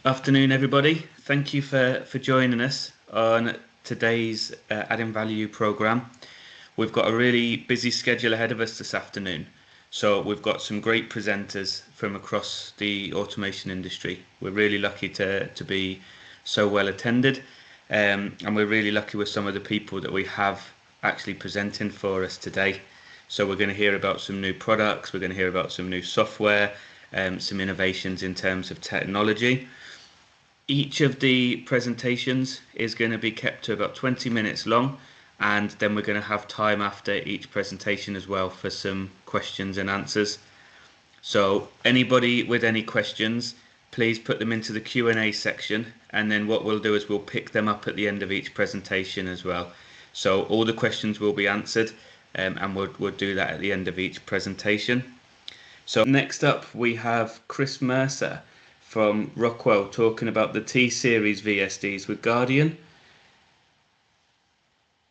Afternoon, everybody. Thank you for joining us on today's Adding Value program. We've got a really busy schedule ahead of us this afternoon. So we've got some great presenters from across the automation industry. We're really lucky to be so well attended, and we're really lucky with some of the people that we have actually presenting for us today. So we're going to hear about some new products, we're going to hear about some new software, some innovations in terms of technology. Each of the presentations is going to be kept to about 20 minutes long, and then we're going to have time after each presentation as well for some questions and answers. So anybody with any questions, please put them into the Q&A section, and then what we'll do is we'll pick them up at the end of each presentation as well. So all the questions will be answered, and we'll do that at the end of each presentation. So next up we have Chris Mercer from Rockwell talking about the T-Series VSDs with Guardian.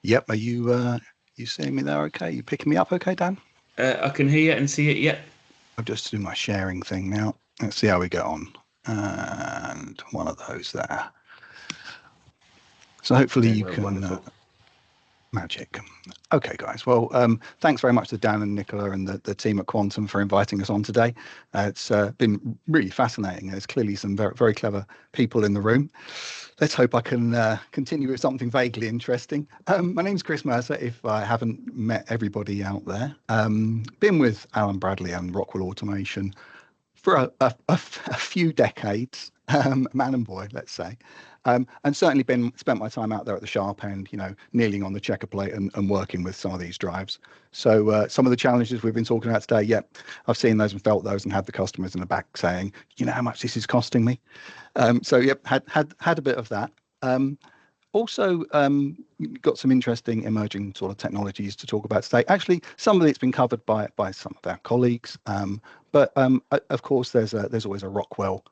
Yep, are you seeing me there okay? You picking me up okay, Dan? I can hear you and see it, yep. I'll just do my sharing thing now. Let's see how we get on. And one of those there. So hopefully you can... Magic. Okay, guys. Well, thanks very much to Dan and Nicola and the team at Quantum for inviting us on today. It's been really fascinating. There's clearly some very, very clever people in the room. Let's hope I can continue with something vaguely interesting. My name's Chris Mercer, if I haven't met everybody out there. Been with Alan Bradley and Rockwell Automation for a few decades, man and boy, let's say. And certainly spent my time out there at the sharp end, kneeling on the checker plate and working with some of these drives. So some of the challenges we've been talking about today, I've seen those and felt those and had the customers in the back saying, you know how much this is costing me? Had a bit of that. Also, got some interesting emerging sort of technologies to talk about today. Actually, some of it's been covered by some of our colleagues, but of course, there's always a Rockwell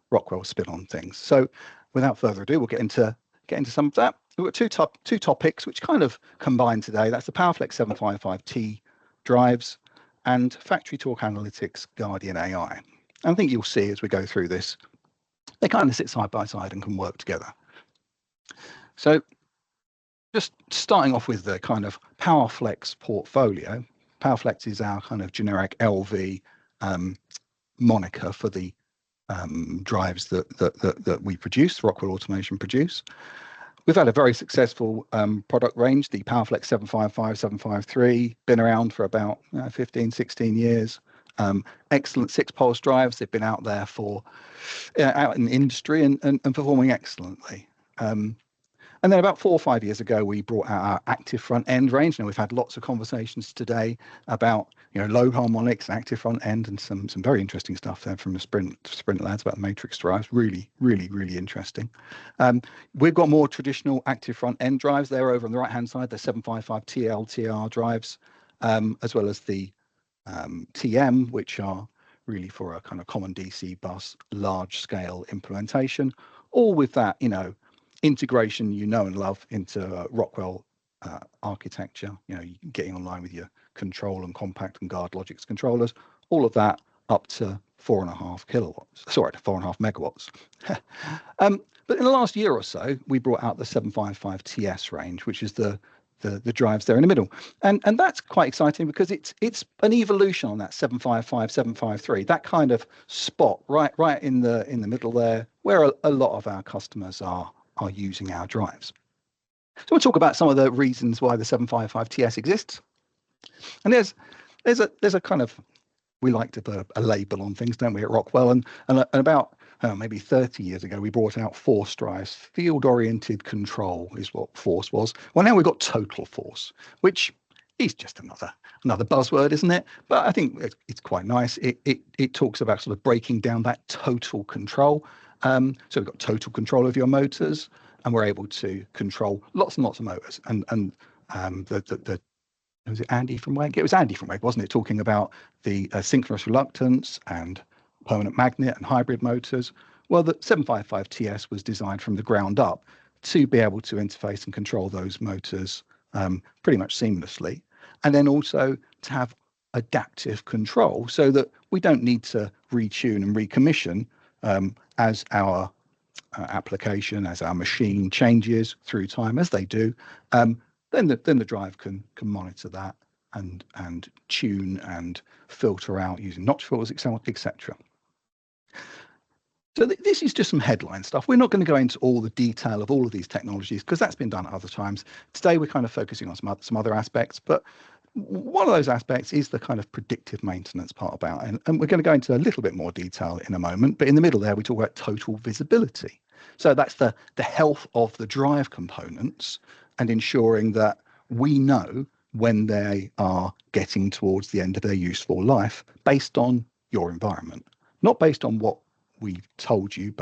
spin on things. So, without further ado, we'll get into some of that. We've got two topics which kind of combine today. That's the PowerFlex 755T drives and Factory Talk Analytics Guardian AI. And I think you'll see as we go through this, they kind of sit side by side and can work together. So just starting off with the kind of PowerFlex portfolio. PowerFlex is our kind of generic LV moniker for the drives that we produce, Rockwell Automation produce. We've had a very successful product range, the PowerFlex 755, 753, been around for about 15, 16 years. Excellent 6-pulse drives. They've been out there out in the industry and performing excellently. And then about 4 or 5 years ago, we brought out our active front end range. Now we've had lots of conversations today about low harmonics, active front end, and some very interesting stuff there from the Sprint lads about matrix drives. Really, really, really interesting. We've got more traditional active front end drives there over on the right hand side. The 755 TR drives, as well as the TM, which are really for a kind of common DC bus, large scale implementation, all with that integration and love into Rockwell architecture, getting online with your control and compact and guard logics controllers, all of that up to 4.5 megawatts. But in the last year or so, we brought out the 755 TS range, which is the drives there in the middle, and that's quite exciting because it's an evolution on that 755 753, that kind of spot right in the middle there, where a lot of our customers are using our drives. So we'll talk about some of the reasons why the 755 TS exists. And there's a kind of, we like to put a label on things, don't we, at Rockwell? And about maybe 30 years ago, we brought out force drives. Field-oriented control is what force was. Well, now we've got total force, which is just another buzzword, isn't it? But I think it's quite nice. It talks about sort of breaking down that total control. So we've got total control of your motors, and we're able to control lots and lots of motors. And was it Andy from Wegg? It was Andy from Wegg, wasn't it? Talking about the synchronous reluctance and permanent magnet and hybrid motors. Well, the 755 TS was designed from the ground up to be able to interface and control those motors pretty much seamlessly. And then also to have adaptive control so that we don't need to retune and recommission as our application, as our machine changes through time, as they do, then the drive can monitor that and tune and filter out using notch filters, etc. So this is just some headline stuff. We're not going to go into all the detail of all of these technologies because that's been done at other times. Today, we're kind of focusing on some other aspects, but one of those aspects is the kind of predictive maintenance part about it. And we're going to go into a little bit more detail in a moment, but in the middle there, we talk about total visibility. So that's the health of the drive components and ensuring that we know when they are getting towards the end of their useful life based on your environment, not based on what we told you,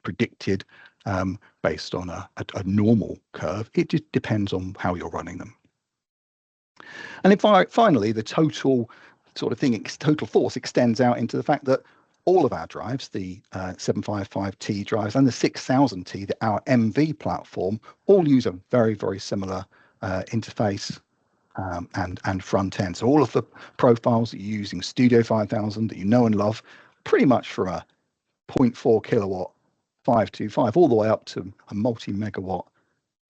predicted based on a normal curve. It just depends on how you're running them. And then finally, the total sort of thing, total force extends out into the fact that all of our drives, the 755T drives and the 6000T, our MV platform, all use a very, very similar interface and front end. So all of the profiles that you're using, Studio 5000 that you know and love, pretty much for a 0.4 kilowatt 525 all the way up to a multi-megawatt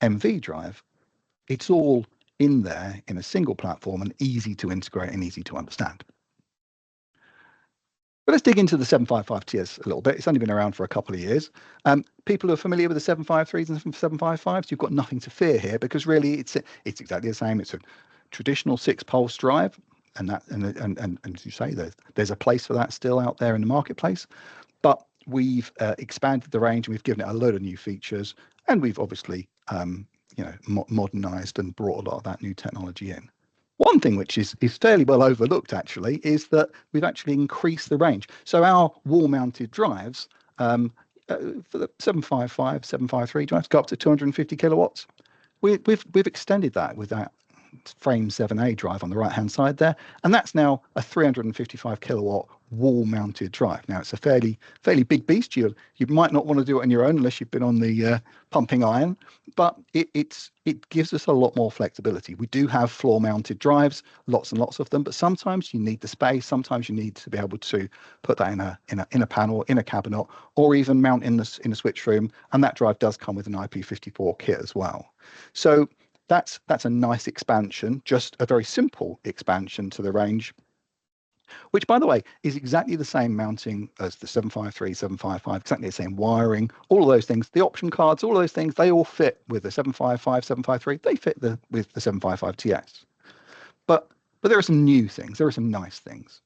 MV drive, it's all in there in a single platform and easy to integrate and easy to understand. But let's dig into the 755TS a little bit. It's only been around for a couple of years. People who are familiar with the 753s and 755s, you've got nothing to fear here because really it's exactly the same. It's a traditional 6-pulse drive, and as you say, there's a place for that still out there in the marketplace. But we've expanded the range and we've given it a load of new features, and we've obviously modernized and brought a lot of that new technology in. One thing which is fairly well overlooked actually is that we've actually increased the range. So our wall-mounted drives for the 755, 753 drives go up to 250 kilowatts. We've extended that with that frame 7A drive on the right hand side there, and that's now a 355 kilowatt wall mounted drive. Now it's a fairly big beast. You might not want to do it on your own unless you've been on the pumping iron, but it gives us a lot more flexibility. We do have floor mounted drives, lots and lots of them, but sometimes you need the space, sometimes you need to be able to put that in a panel, in a cabinet, or even mount in a switch room, and that drive does come with an IP54 kit as well. So that's a nice expansion, just a very simple expansion to the range, which, by the way, is exactly the same mounting as the 753, 755, exactly the same wiring, all of those things, the option cards, all of those things, they all fit with the 755, 753, they fit with the 755TS. But there are some new things, there are some nice things.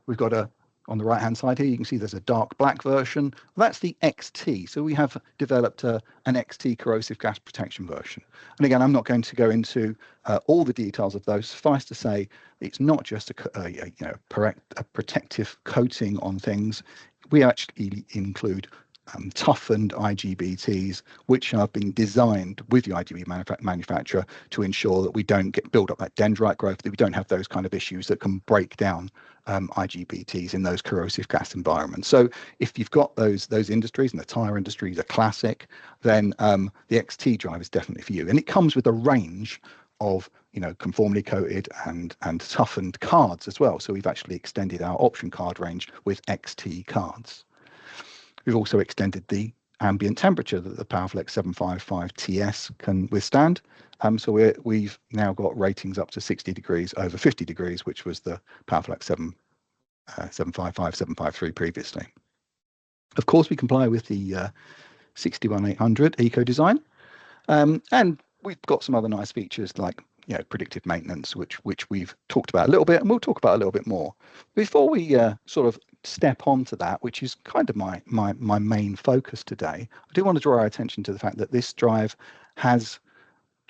We've got on the right hand side here, you can see there's a dark black version. That's the XT. So we have developed an XT corrosive gas protection version. And again, I'm not going to go into all the details of those. Suffice to say, it's not just a protective coating on things. We actually include toughened IGBTs, which have been designed with the IGB manufacturer to ensure that we don't build up that dendrite growth, that we don't have those kind of issues that can break down IGBTs in those corrosive gas environments. So if you've got those industries, and the tire industry is a classic, then the XT drive is definitely for you. And it comes with a range of conformally coated and toughened cards as well. So we've actually extended our option card range with XT cards. We've also extended the ambient temperature that the PowerFlex 755TS can withstand. So we've now got ratings up to 60 degrees over 50 degrees, which was the PowerFlex 755, 753 previously. Of course, we comply with the 61800 eco design, and we've got some other nice features like predictive maintenance, which we've talked about a little bit, and we'll talk about a little bit more. Before we sort of step onto that, which is kind of my main focus today, I do want to draw our attention to the fact that this drive has,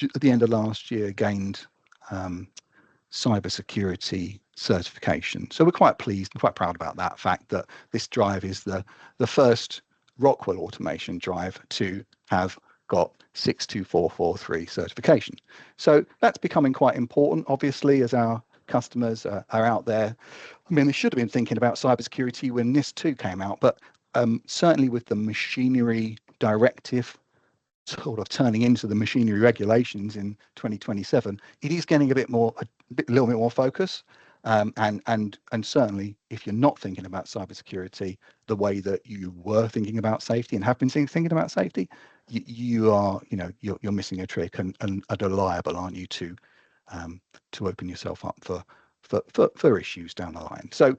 at the end of last year, gained cybersecurity certification. So we're quite pleased and quite proud about that fact that this drive is the first Rockwell Automation drive to have got 62443 certification. So that's becoming quite important, obviously, as our customers are out there. I mean, they should have been thinking about cybersecurity when NIS2 came out, but certainly with the machinery directive sort of turning into the machinery regulations in 2027, it is getting a little bit more focus. And certainly, if you're not thinking about cybersecurity the way that you were thinking about safety and have been thinking about safety, you are, you're missing a trick and are liable, aren't you, to open yourself up for issues down the line. So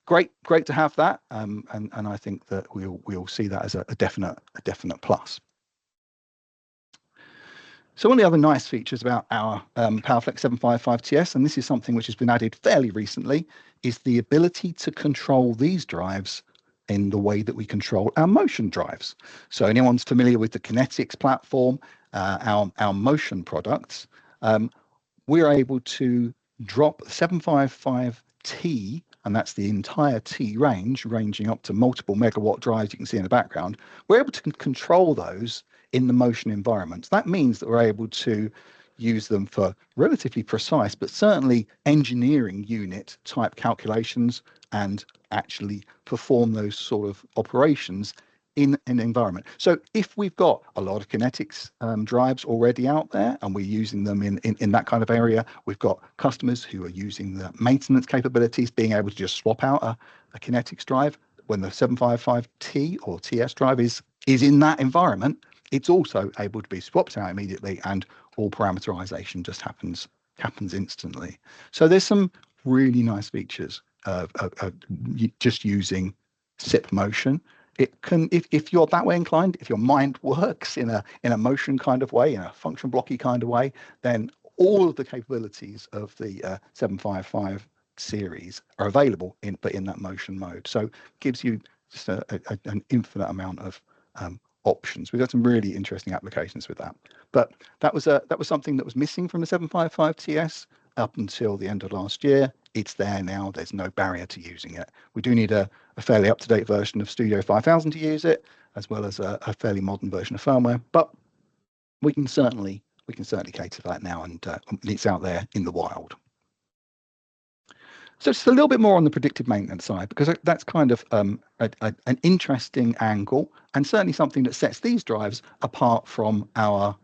great to have that, and I think that we'll see that as a definite plus. So one of the other nice features about our PowerFlex 755TS, and this is something which has been added fairly recently, is the ability to control these drives in the way that we control our motion drives. So anyone's familiar with the Kinetics platform, our motion products, we're able to drop 755T, and that's the entire T range, ranging up to multiple megawatt drives you can see in the background. We're able to control those in the motion environments. That means that we're able to use them for relatively precise, but certainly engineering unit type calculations and actually perform those sort of operations in an environment. So if we've got a lot of kinetics drives already out there and we're using them in that kind of area, we've got customers who are using the maintenance capabilities, being able to just swap out a kinetics drive when the 755T or TS drive is in that environment. It's also able to be swapped out immediately, and all parameterization just happens instantly. So there's some really nice features of just using SIP motion. It can, if you're that way inclined, if your mind works in a motion kind of way, in a function blocky kind of way, then all of the capabilities of the 755 series are available but in that motion mode. So gives you just an infinite amount of options. We've got some really interesting applications with that. But that was something that was missing from the 755TS up until the end of last year. It's there now. There's no barrier to using it. We do need a fairly up-to-date version of Studio 5000 to use it, as well as a fairly modern version of firmware. But we can certainly cater to that now, and it's out there in the wild. So just a little bit more on the predictive maintenance side, because that's kind of an interesting angle, and certainly something that sets these drives apart from our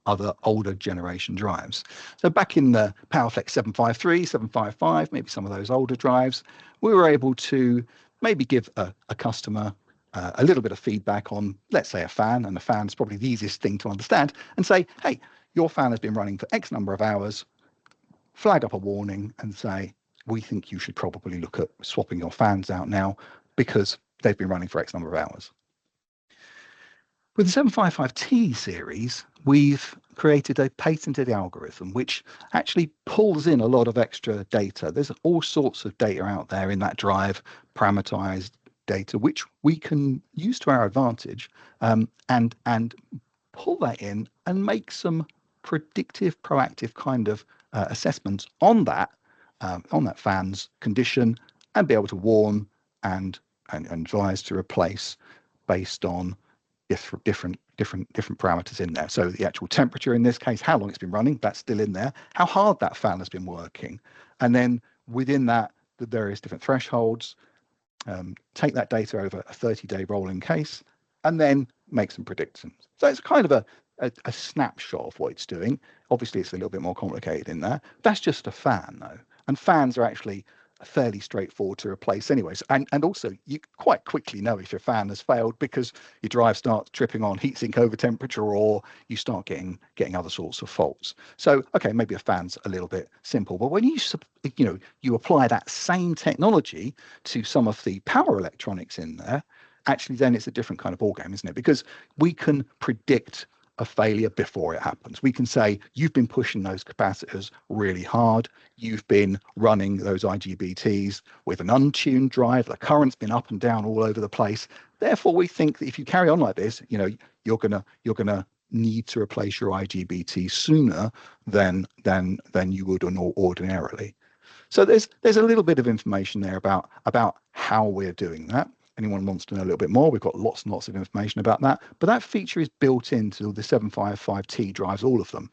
other older generation drives. So back in the PowerFlex 753, 755, maybe some of those older drives, we were able to maybe give a customer a little bit of feedback on, let's say, a fan, and a fan's probably the easiest thing to understand, and say, hey, your fan has been running for X number of hours, flag up a warning and say, we think you should probably look at swapping your fans out now because they've been running for X number of hours. With the 755T series, we've created a patented algorithm which actually pulls in a lot of extra data. There's all sorts of data out there in that drive, parameterized data, which we can use to our advantage, and pull that in and make some predictive, proactive kind of assessments on that fan's condition, and be able to warn and advise to replace based on different parameters in there. So the actual temperature in this case, how long it's been running, that's still in there, how hard that fan has been working, and then within that, the various different thresholds, take that data over a 30-day rolling case, and then make some predictions. So it's kind of a snapshot of what it's doing. Obviously, it's a little bit more complicated in there. That's just a fan, though. And fans are actually fairly straightforward to replace anyways. And also, you quite quickly know if your fan has failed because your drive starts tripping on heatsink over temperature, or you start getting other sorts of faults. So, okay, maybe a fan's a little bit simple. But when you apply that same technology to some of the power electronics in there, actually then it's a different kind of ballgame, isn't it? Because we can predict a failure before it happens. We can say, you've been pushing those capacitors really hard. You've been running those IGBTs with an untuned drive. The current's been up and down all over the place. Therefore, we think that if you carry on like this, you're gonna need to replace your IGBT sooner than you would ordinarily. So there's a little bit of information there about how we're doing that. Anyone wants to know a little bit more, we've got lots and lots of information about that. But that feature is built into the 755T drives, all of them,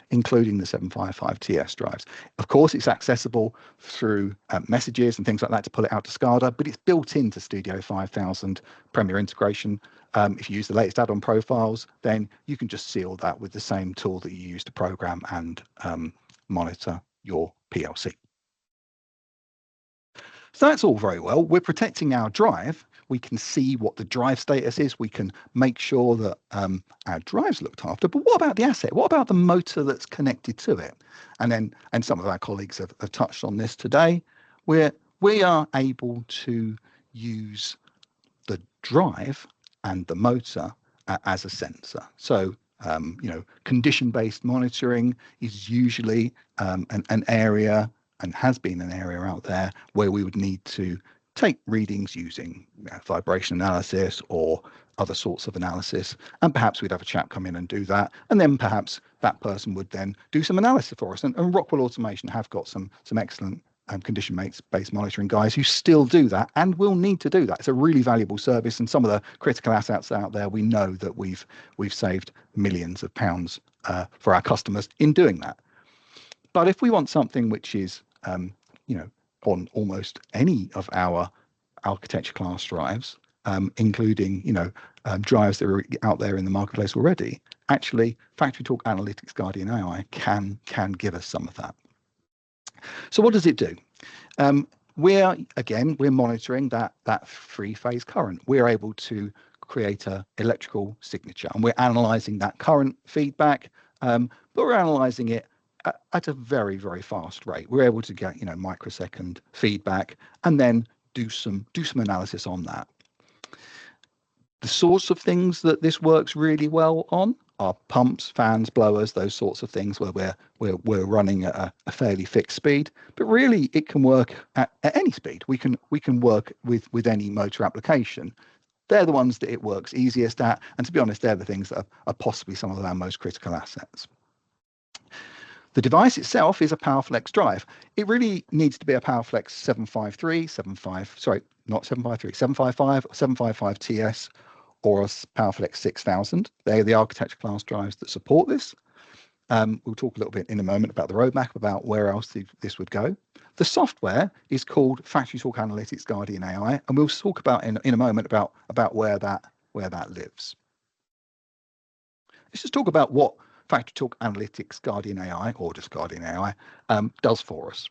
including the 755TS drives. Of course, it's accessible through messages and things like that to pull it out to SCADA, but it's built into Studio 5000 Premier integration. If you use the latest add-on profiles, then you can just seal that with the same tool that you use to program and monitor your PLC. So that's all very well. We're protecting our drive. We can see what the drive status is. We can make sure that our drive's looked after. But what about the asset? What about the motor that's connected to it? And some of our colleagues have touched on this today, where we are able to use the drive and the motor as a sensor. So condition-based monitoring is usually an area, and has been an area out there, where we would need to take readings using vibration analysis or other sorts of analysis, and perhaps we'd have a chap come in and do that, and then perhaps that person would then do some analysis for us. And Rockwell Automation have got some excellent condition-based monitoring guys who still do that and will need to do that. It's a really valuable service, and some of the critical assets out there, we know that we've saved millions of pounds for our customers in doing that. But if we want something which is on almost any of our architecture class drives, including drives that are out there in the marketplace already, actually FactoryTalk Analytics Guardian AI can give us some of that. So what does it do? We're monitoring that three-phase current. We're able to create an electrical signature, and we're analysing that current feedback, but we're analysing it at a very, very fast rate. We're able to get microsecond feedback and then do some analysis on that. The sorts of things that this works really well on are pumps, fans, blowers, those sorts of things where we're running at a fairly fixed speed. But really, it can work at any speed. We can work with any motor application. They're the ones that it works easiest at, and to be honest, they're the things that are possibly some of our most critical assets. The device itself is a PowerFlex drive. It really needs to be a PowerFlex 755 or 755TS or a PowerFlex 6000. They're the architecture class drives that support this. We'll talk a little bit in a moment about the roadmap, about where else this would go. The software is called FactoryTalk Analytics Guardian AI, and we'll talk about in a moment about where that lives. Let's just talk about what FactoryTalk Analytics Guardian AI, or just Guardian AI, does for us.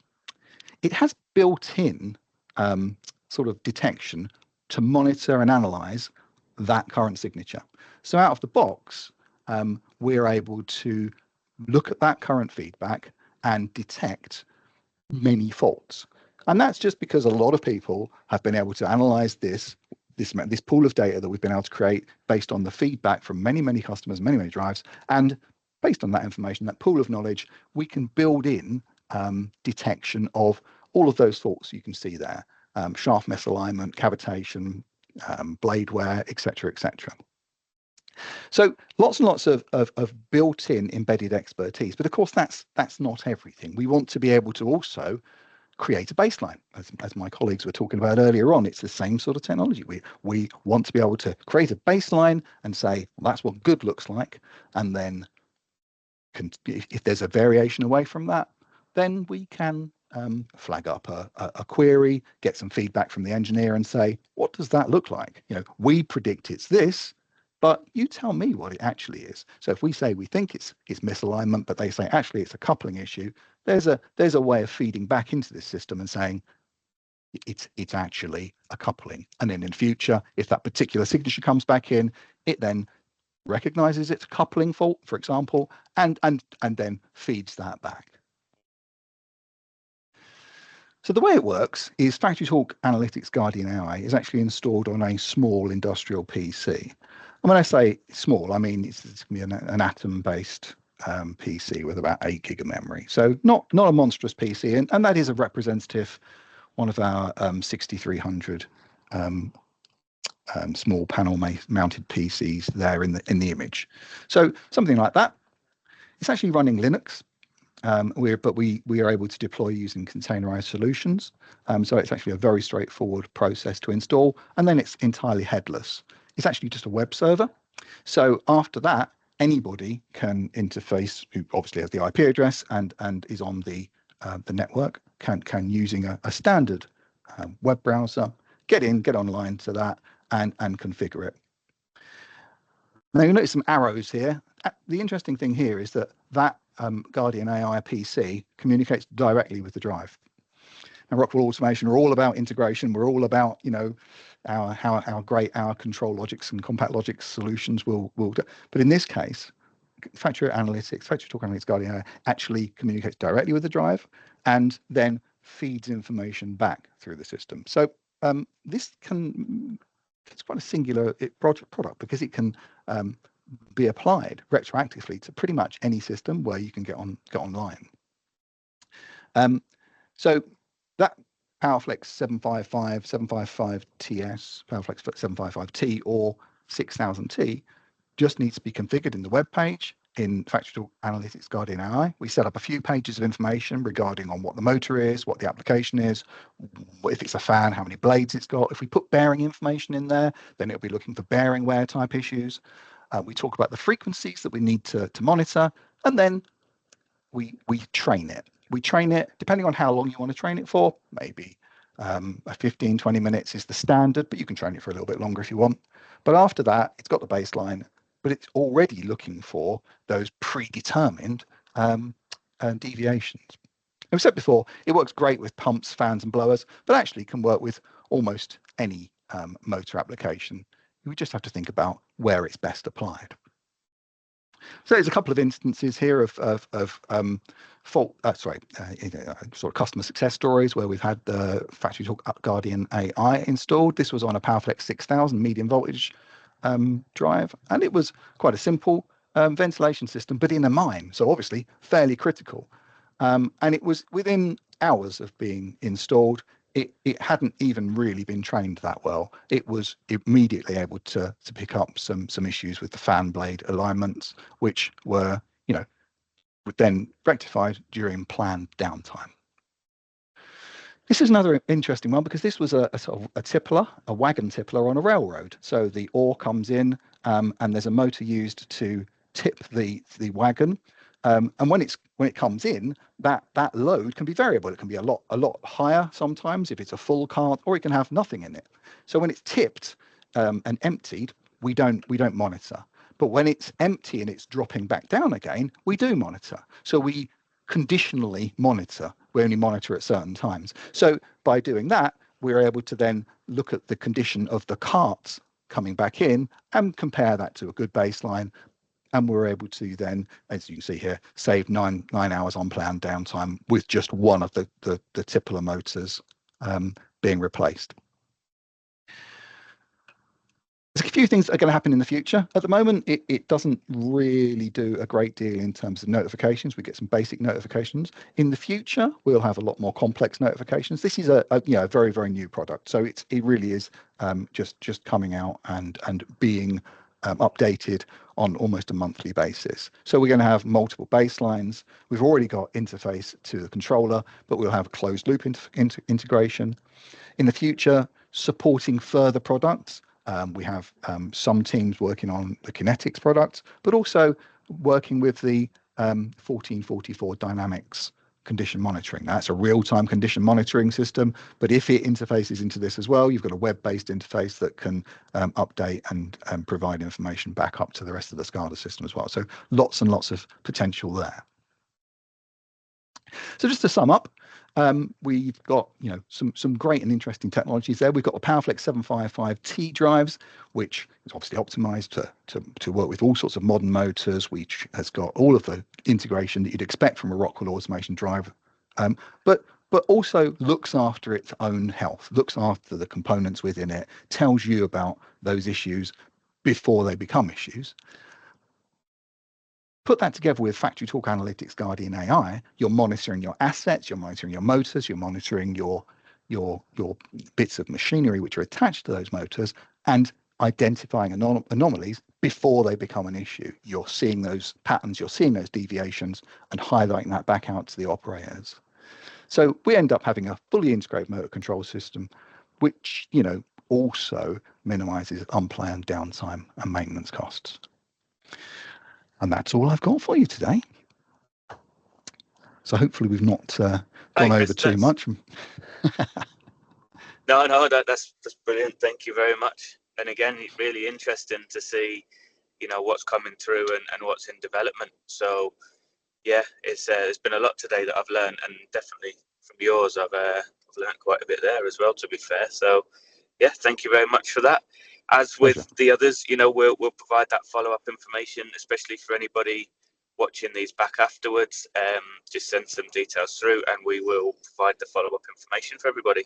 It has built-in sort of detection to monitor and analyze that current signature. So out of the box, we're able to look at that current feedback and detect many faults. And that's just because a lot of people have been able to analyze this pool of data that we've been able to create based on the feedback from many customers, many drives, and based on that information, that pool of knowledge, we can build in detection of all of those faults you can see there: shaft misalignment, cavitation, blade wear, etc. So lots and lots of built-in embedded expertise. But of course, that's not everything. We want to be able to also create a baseline, as my colleagues were talking about earlier on. It's the same sort of technology. We want to be able to create a baseline and say, well, that's what good looks like, and then if there's a variation away from that, then we can flag up a query, get some feedback from the engineer and say, what does that look like? We predict it's this, but you tell me what it actually is. So if we say we think it's misalignment, but they say actually it's a coupling issue, there's a way of feeding back into this system and saying it's actually a coupling. And then in future, if that particular signature comes back in, it then recognizes it's a coupling fault, for example, and then feeds that back. So the way it works is FactoryTalk Analytics Guardian AI is actually installed on a small industrial PC. And when I say small, I mean it's going to be an Atom-based PC with about 8 gig of memory. So not a monstrous PC, and that is a representative, one of our 6300 small panel mounted PCs there in the image. So something like that. It's actually running Linux. But we are able to deploy using containerized solutions. So it's actually a very straightforward process to install, and then it's entirely headless. It's actually just a web server. So after that, anybody can interface, who obviously has the IP address and is on the network, can using a standard web browser, get online to that and configure it. Now you'll notice some arrows here. The interesting thing here is that Guardian AI PC communicates directly with the drive. And Rockwell Automation are all about integration. We're all about, you know, how great our control logics and compact logics solutions will do. But in this case, Factory Talk Analytics Guardian AI actually communicates directly with the drive and then feeds information back through the system. So it's quite a singular product because it can be applied retroactively to pretty much any system where you can get online. So that PowerFlex 755TS, PowerFlex 755T or 6000T just needs to be configured in the web page in Factory Talk Analytics Guardian AI. We set up a few pages of information regarding on what the motor is, what the application is, if it's a fan, how many blades it's got. If we put bearing information in there, then it'll be looking for bearing wear type issues. We talk about the frequencies that we need to monitor, and then we train it. We train it depending on how long you want to train it for. Maybe 15-20 minutes is the standard, but you can train it for a little bit longer if you want. But after that, it's got the baseline, but it's already looking for those predetermined deviations. I've said before, it works great with pumps, fans, and blowers, but actually can work with almost any motor application. We just have to think about where it's best applied. So there's a couple of instances here of sort of customer success stories where we've had the Factory Talk Guardian AI installed. This was on a PowerFlex 6000 medium voltage drive, and it was quite a simple ventilation system, but in a mine, so obviously fairly critical. And it was within hours of being installed. It hadn't even really been trained that well. It was immediately able to pick up some issues with the fan blade alignments, which were, you know, then rectified during planned downtime. This is another interesting one because this was a sort of a tippler, a wagon tippler on a railroad. So the ore comes in and there's a motor used to tip the wagon. And when it comes in, that load can be variable. It can be a lot higher sometimes if it's a full cart, or it can have nothing in it. So when it's tipped and emptied, we don't monitor. But when it's empty and it's dropping back down again, we do monitor. So we conditionally monitor. We only monitor at certain times. So by doing that, we're able to then look at the condition of the carts coming back in and compare that to a good baseline. And we're able to then, as you can see here, save nine hours unplanned downtime with just one of the tippler motors being replaced. There's a few things that are going to happen in the future. At the moment, it doesn't really do a great deal in terms of notifications. We get some basic notifications. In the future, we'll have a lot more complex notifications. This is a very, very new product, so it really is just coming out and being updated on almost a monthly basis. So we're going to have multiple baselines. We've already got interface to the controller, but we'll have a closed loop integration. In the future, supporting further products. We have some teams working on the kinetics product, but also working with the 1444 dynamics condition monitoring. That's a real-time condition monitoring system, but if it interfaces into this as well, you've got a web-based interface that can update and provide information back up to the rest of the SCADA system as well. So lots and lots of potential there. So just to sum up, we've got some great and interesting technologies there. We've got the PowerFlex 755T drives, which is obviously optimized to work with all sorts of modern motors, which has got all of the integration that you'd expect from a Rockwell Automation drive, but also looks after its own health, looks after the components within it, tells you about those issues before they become issues. Put that together with Factory Talk Analytics Guardian AI, you're monitoring your assets, you're monitoring your motors, you're monitoring your bits of machinery which are attached to those motors, and identifying anomalies before they become an issue. You're seeing those patterns, you're seeing those deviations, and highlighting that back out to the operators. So we end up having a fully integrated motor control system, which also minimizes unplanned downtime and maintenance costs. And that's all I've got for you today. So hopefully we've not gone over too much. No, that's brilliant. Thank you very much. And again, it's really interesting to see, what's coming through and what's in development. So, Yeah, it's there's been a lot today that I've learned, and definitely from yours, I've learned quite a bit there as well, to be fair. So, yeah, thank you very much for that. As Pleasure. with the others, you know, we'll provide that follow-up information, especially for anybody watching these back afterwards. Just send some details through, and we will provide the follow-up information for everybody.